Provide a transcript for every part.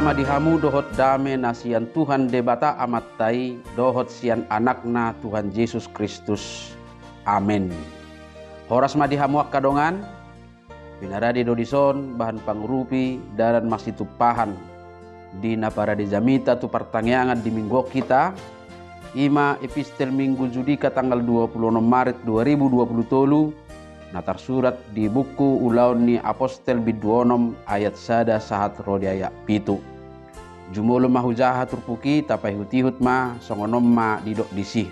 rohama dihamu dohot dame nasian Tuhan debata amat tai dohot sian anakna Tuhan Yesus Kristus. Amin. Horas madihamu kadongan pinaradi dodison bahan pangrupi dan masih tupahan di napara di jamita tu pertanyaan di minggu kita ima epistel minggu judika tanggal 26 Maret 2020 natar surat di buku ulaun ni apostel biduonom ayat sada sahat rodiaya pitu jumolo mahujaha turpuki tapai hutihut ma songonom ma didok disih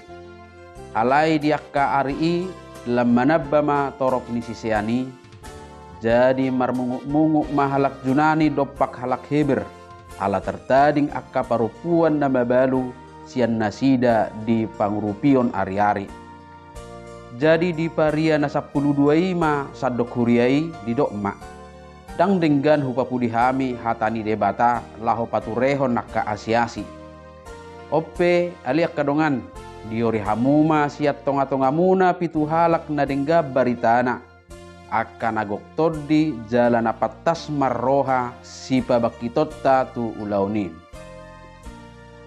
alai diakka ari lam manabba ma torok ni siseani jadi marmunguk-munguk mahalak junani dopak halak heber ala tertading akka parupuan na mabalu sian nasida di pangurupion ari-ari. Jadi di paria na 12 ima sadok huriai di dokma. Dang denggan hupapudi hami hatani debata laho paturehon nakka asiasi. Ope aliak kadongan diori hamuma siat tonga-tonga muna pitu halak na dengga baritana. Akan agok todi jalan apatas marroha sipa bakitotta tu ulauni.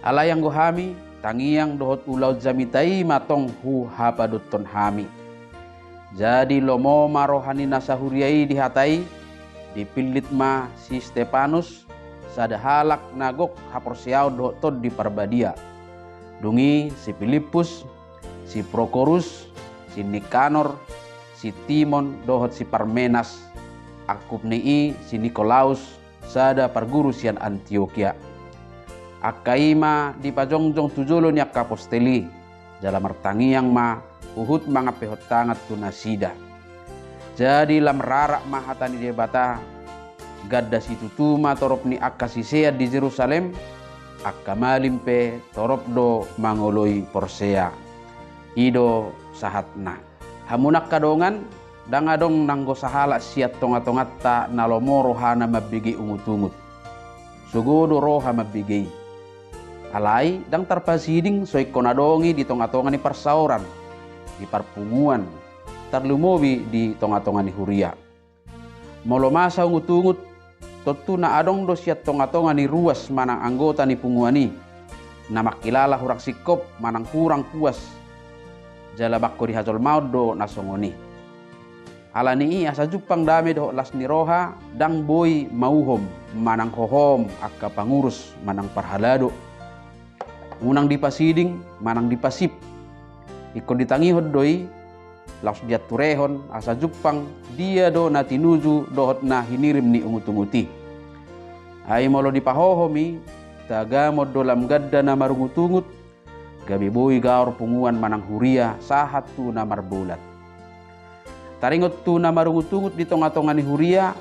Alayang gohami tangiang dohot ulau jamitai matong hu hapaduton hami. Jadi lomo marohani nasahuriai dihatai dipilit ma si Stefanus sada halak nagok haporsiao dohot tod di parbadia. Dungi si Filipus, si Prokorus, si Nikanor, si Timon dohot si Parmenas, akub nei si Nikolaus sada parguru sian Antioquia. Akaima di pajongjong tujulo ni akaposteli dalam martangiang ma uhut mga pehot tangat tunasida. Jadi lam rarak mahatani debata gadda si tutuma torop ni akasisea di Jerusalem akamalimpe torop do mangoloi porsea ido sahatna. Hamunak kadongan dangadong nanggo sahala siat tonga-tongat ta nalomo rohana mabigi ungut-ungut. Sugodo roha mabigi. Alai dang tarpasiding soy konadongi di tonga-tonga ni parsauran, di parpunguan, tarlumobi di tonga-tonga ni huria. Molomasa ungut-ungut, totu na adong do siat tonga-tonga ni ruas manang anggota ni punguani, na makilala hurak sikop manang kurang puas, jala bakko di hajol maud do nasongoni. Alani asa jupang dame do las ni roha, dang boy mauhom, manang hohom, akka pangurus, manang parhalado. Unang dipasiding, manang dipasip. Ikon ditangihod doi, laos dia turehon, asa jupang, dia do na tinuju dohot na hinirim ni ungut-unguti. Ay molo dipahohomi, tagamod do lam gadda na marungut-ungut, gabi boy gaor punguan manang huria, sahat tu na marbulat. Taringot tu na marungut-ungut di tonga-tonga ni huria,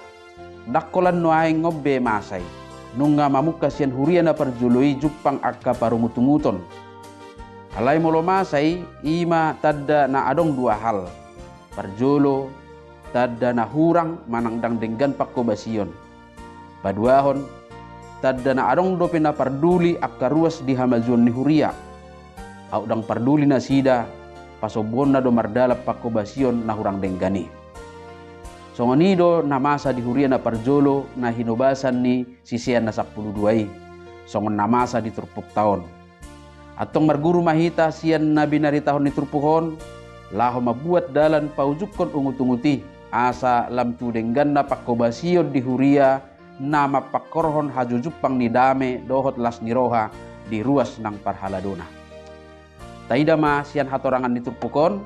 dakkolan no ay ngobbe masay. Nunga mamuka sian huria na parjului jupang akka parumutunguton. Alai molo masai ima tadda na adong dua hal. Parjolo tadda na hurang manangdang denggan pakko basion. Paduahon tadda na adong dope na parduli akka ruas di hamajuan ni huria. Audang parduli na sida pasobon na do mardalap pakko basion na hurang denggani. Songonido na masa di huria na parjolo na hinubasan ni sisian na 12. Songon na masa di turpuk taon. Atong marguru mahita sian na binari tahon ni turpuhon, laho mabuat dalan paujukon ungut-unguti, asa lam tudenggan na pakobasyon di huria na mapakorhon hajujupang ni dame dohot las ni roha di ruas ng parhaladona. Taidama sian hatorangan ni turpukon,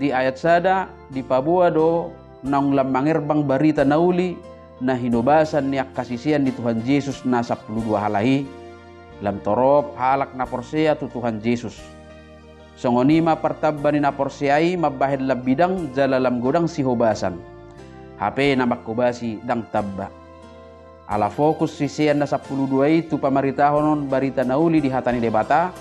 di ayat sada di pabua do nang lamangirbang barita nauli na hinubasan ni kasisian ni Tuhan Yesus na 12 halahi lam torop halak na porsea tu Tuhan Yesus. Songonima partabba ni na porseai mabahid labidang jalalam godang si hubasan. HP na makubasi dang tabba. Ala fokus sisian na 12 itu pamaritahonon barita nauli di hatani debata.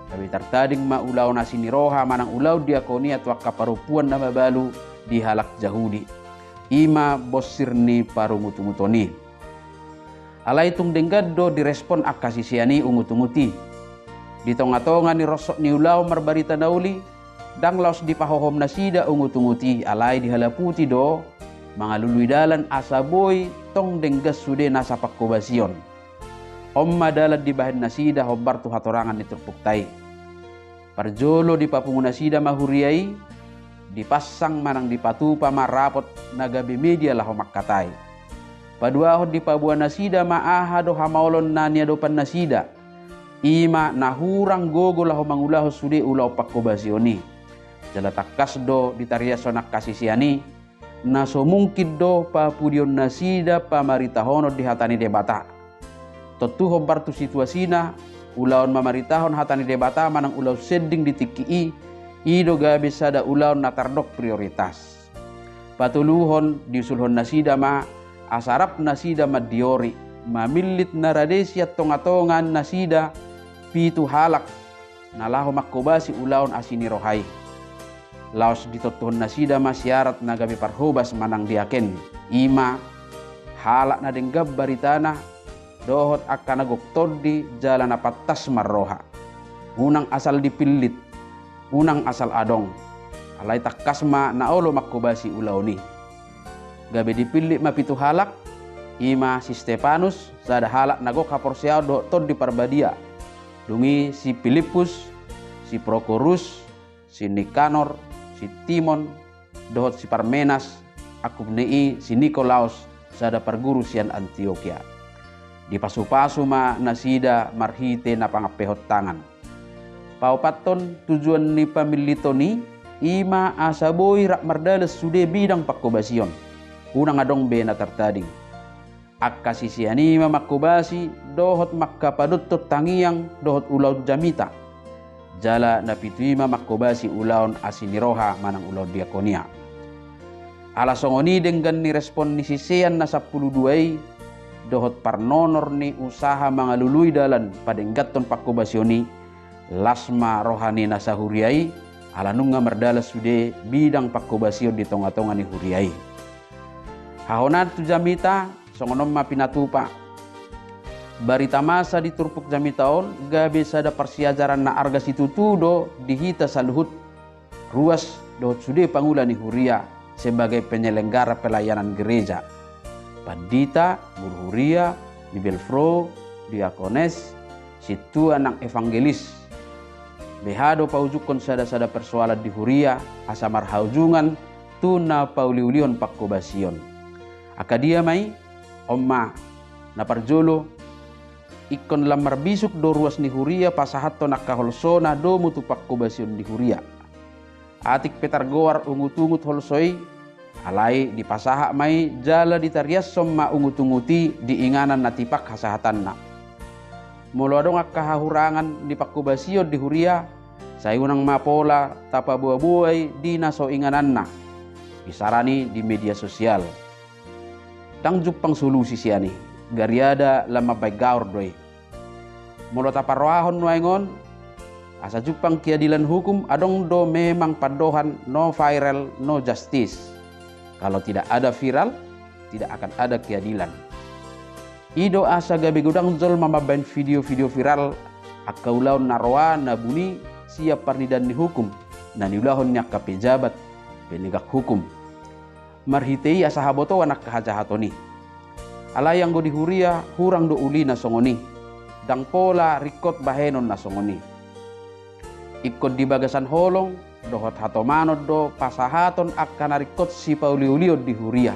Tapi tertading maulaw na siniroha manang ulaw diakonia tu kaparupuan na mabalu di halak Jahudi. Ima bosir ni parungutungutoni. Alai tung denggado direspon akasisiani ungutunguti. Di tonga-tonga ni rosok ni ulaw marbarita nauli. Dang laos di pahohom na sida ungutunguti. Alai di halaputi do. Mga luluidalan asaboy tong denggas sude nasa pakubasyon. Omma dalat di bahan nasida hobar tu hatorangan ni turpuktai. Parjolo di papungu nasida mahuriai, dipasang manang dipatupa marapot nagabi media lah homakkatai. Paduahon di pabuan nasida maahado hamaolon nania dopan nasida. Ima nahurang gogo lah mangulaho sude ulau pakkobasioni. Jala takas do ditaria sonak kasisiani. Naso mungkin do papudion nasida pamaritahono di hatani debata. Totu hobar tu situasina ulaon mamaritahon hatani debata manang ulau seding ditikii ido gabe sada ulaon natardok prioritas. Patuluhon diusulhon nasida ma asarap nasida madiori mamilit naradesi at tongatongan nasida pitu halak nalaho makkobasi ulaon asini rohai. Laos ditotohon nasida masyarat na gabi parhubas manang diaken. Ima halak na denggab baritana dohot akan nagoktor di jalan apatas marroha. Unang asal dipilit, unang asal adong. Alay takasma na olo makkobasi ulaoni. Gabi dipilit mapitu halak, ima si Stefanus sada halak nagok haporsiao doktor di parbadia. Dungi si Filipus, si Prokorus, si Nikanor, si Timon, dohot si Parmenas, akubnei si Nikolaus, sada parguru sian Antioquia. Di pasu-pasu ma nasida marhite na pangapehot tangan. Paupaton tujuan ni pamilitoni, ima asaboy rak mardales sude bidang pakkobasion. Unang adong be na tartading. Akkasisiani ma makkobasi, dohot makkapadutot tangiyang dohot ulaw jamita. Jala napituima makkobasi ulaon asiniroha manang ulaw diakonia. Alasongoni dengan ni respon ni sisean na 12 dohot parnonor ni usaha mangalului dalan padenggaton pakkobasioni lasma rohani na sahuriai alanunga merdalas sude bidang pakkobasio di tonga-tonga ni huriai. Hahonat tu jamita songonom mapinatupa. Barita masa di turpuk jamitaon gabe sada persiajaran na arga situtudo dihita saluhut ruas dohot sude pangula ni huria sebagai penyelenggara pelayanan gereja. Pandita, guru huria, di Belfro, diakones, situa nang evangelis. Behado paujukon sada-sada persoalan di huria asamar haujungan tuna pauliulion pakkobasion. Akadia mai omma na parjolo ikon lamar bisuk do ruas ni huria pasahato nakaholsona do mutu pakkobasion di huria. Atik petargoar ungut-ungut holsoi alai di pasaha mai jala ditarias somma ungut-unguti diinganan natipak hasahatanna. Molo adong akahahurangan di pakkobasion di huria sayunang mapola tapa buah-buai di naso ingananna. Bisarani di media sosial. Tangjuk pang solusi siani. Gariada lama baik gaur doi. Molo taparwahon nuaingon asa jupang keadilan hukum adong do memang padohan no viral no justice. Kalau tidak ada viral tidak akan ada keadilan. Ido asa gabe gudang zol mamabain video-video viral akaulaon narwa nabuni siap parnidan ni hukum dan iulahon nyak ka pejabat penegak hukum. Marhitei asa haboto anak kahajahatoni. Alayang go di huria hurang do uli na songoni dang pola rikot bahenon na songoni ikot di bagasan holong dohot hatomanod do pasahaton akan rikot si pauliuliod di huria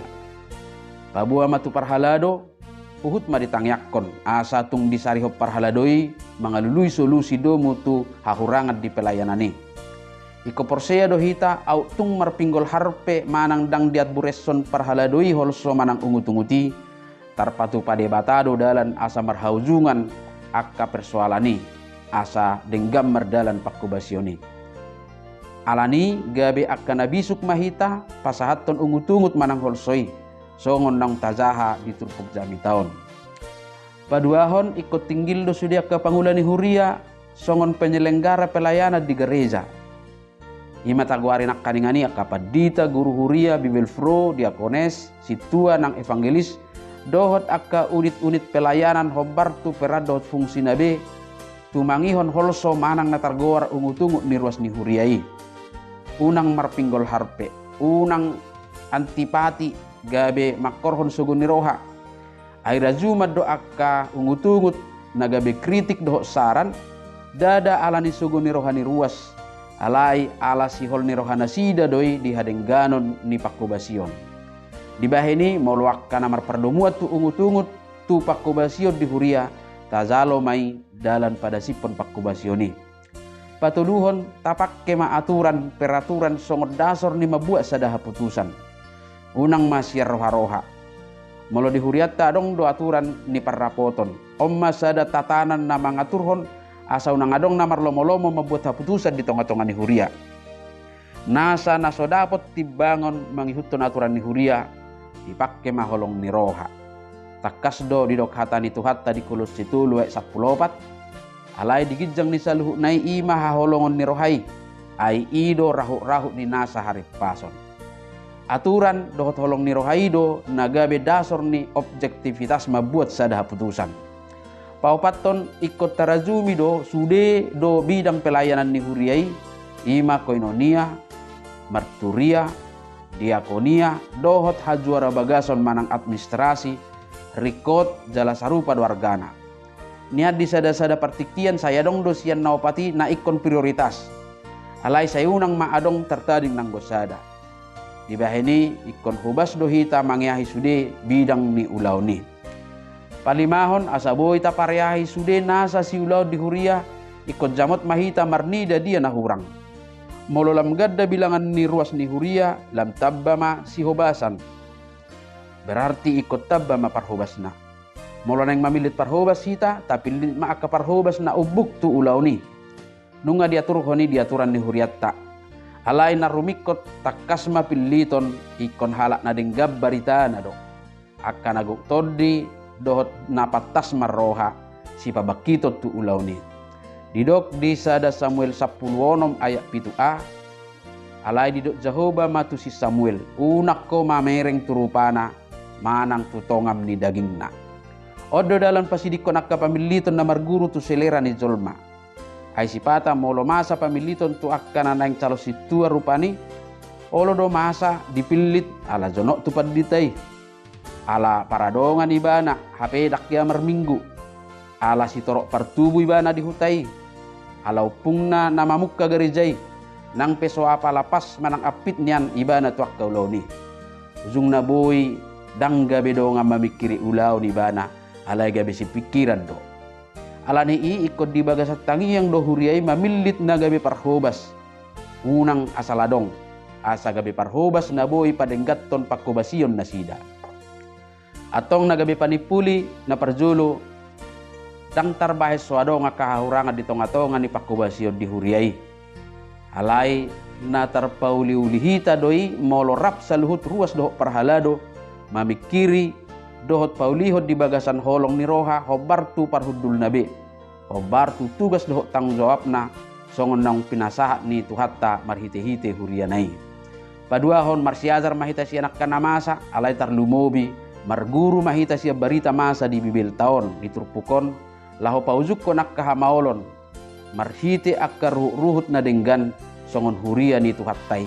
pabua matu parhalado uhut maditangyakkon asa tung disarihop parhaladoi mangalului solusi do mutu hahurangan di pelayanani iko porsea do hita au tung marpinggol harpe manang dang diat buresson parhaladoi holso manang ungut-unguti tarpatu pade batado dalan asa marhaujungan akka persoalani asa denggam merdalan pakkobasioni. Alani gabe akka nabisuk mahita pasahaton ungut-ungut manang holsoi songon nang tazaha di turpuk jamitaon. Paduahon ikut tinggil do sudia ke pangulani huria songon penyelenggara pelayanan di gereja. Ima taguari nak kaningani akka padita guru huria bibelfro diakones situa nang evangelis dohot akka unit-unit pelayanan hobar tu peradot fungsi nabe tumangihon holso manang natargoar ungutungu ni ruas ni huriai unang marpinggol harpe unang antipati gabe makorhon sugun ni roha aira jumad do akka ungutungut nagabe kritik dohok saran dada alani sugo ni rohani ruas alai ala sihol ni rohana sida doi di hadengganon ni pakkubasion. Di bahini moluak kanamar perdomuat tu ungut-ungut tu pakkubasion di huria tazalo mai dalan pada sipon pakkubasioni. Patuluhon tapak kema aturan peraturan songot dasor ni mabuat sadaha putusan. Unang masyar roha-roha. Molo di huriat dong do aturan ni parrapoton. Omma sada tatanan na mangaturhon asa unang adong namar lomo-lomo mabuat putusan di tonga-tonga ni huria. Nasa naso dapot tibangon mangihutun aturan ni huria dipakke maholong ni roha. Takas do didok hata ni tuhatta di kulus situ luwek 14 alai digijang ni saluhu nai ima haholongon ni rohai ai ido rahu-rahu ni nasa harif pason. Aturan dohot holong ni rohai do nagabe dasor ni objektivitas mabuat sadaha putusan. Paupaton ikut tarazumi do sude do bidang pelayanan ni huriai ima koinonia, marturia, diakonia, dohot hajuara bagason manang administrasi, rikot jala sarupa wargana. Niat di sada-sada partikian saya dong dosian naopati na ikon prioritas. Alai saya unang maadong tertading nang gosada. Di bahini ikon hubas dohita mangyahi sude bidang ni ulaw ni. Palimahon asaboy ta paryahi sude nasa si ulaw di huria ikon jamot mahita marnida dia nahurang. Mololam gadda bilangan ni ruas ni huria lam tabba ma si hubasan. Berarti ikut tabba ma parhubasna. Molo nang mamilit parhobas hita tapi maaka parhobas na ubuk tu ulaw ni. Nunga diatur honi diaturan ni huriatta. Alay na rumikot takas mapiliton ikon halak na denggab barita na do. Aka naguk todi dohot napatas marroha si pabakitot tu ulaw ni. Didok di sada Samuel 10 ayat 7a. Alay didok Jehovah matu si Samuel. Unak ko mamereng turupana manang tutongam ni dagingna. Odo dalam pasidikon akka pamiliton na marguru tu selera ni jolma. Ay sipata molo masa pamiliton tu akka na naing calo situa rupani. Olo do masa dipilit ala jonok tu paditay. Ala paradongan ibana hape dakya marminggu. Ala sitorok partubu ibana dihutay. Ala upungna namamukka garijay. Nang peso apa lapas manang apit niyan ibana tu akka ulaw ni. Ujung na boy dangga bedo nga mamikiri ulaw ni ibana. Alay gabi si pikiran do. Alani ikot di bagasat tangi yang do huriay mamilit na gabi parhobas. Unang asaladong. Asa gabi parhobas na boy padenggaton pakkubasion na sida. Atong na gabi panipuli na parjulo. Dang tarbahes swado nga kahahurangan di tonga-tonga ni pakkubasion di huriay. Alay na tarpauli-ulihita doi molorap sa luhut ruas dohok parhalado. Mamikiri dohot paulihot di bagasan holong ni roha hobartu parhudul nabi. Hobartu tugas dohot tanggung jawab na songon nang pinasahat ni tuhatta marhite-hite hurianai. Paduahon marsiazar mahita siya nakkanamasa alay tarlumobi marguru mahita siya barita masa di bibil taon diturpukon laho pauzuk ko nakkahamaolon marhite akka ruhut na denggan songon huria ni tuhattay.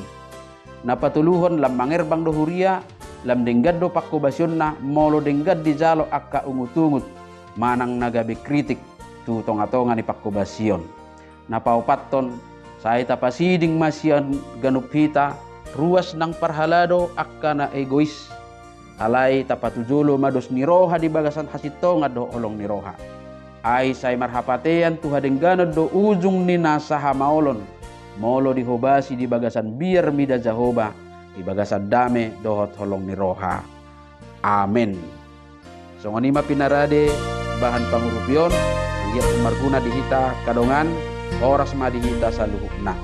Napatuluhon lam mangerbang do huria lam denggad do pakkubasion na molo denggad di jalo akka ungut-ungut manang nagabi kritik tu tonga-tonga ni pakkubasion. Napaupaton sa itapasiding masyan ganup hita ruas ng parhalado akka na egois. Alay tapatujulo mados ni roha di bagasan hasito nga do olong ni roha. Ay say marhapatean tu hadengganod do ujung ni nasa hamaolon. Molo dihobasi di bagasan biar mida Jehovah di bagasan dame dohot holong ni roha. Amen. So nganima pinarade bahan pangurupyon ang iyat marguna dihita kadongan oras madihita sa luhukna.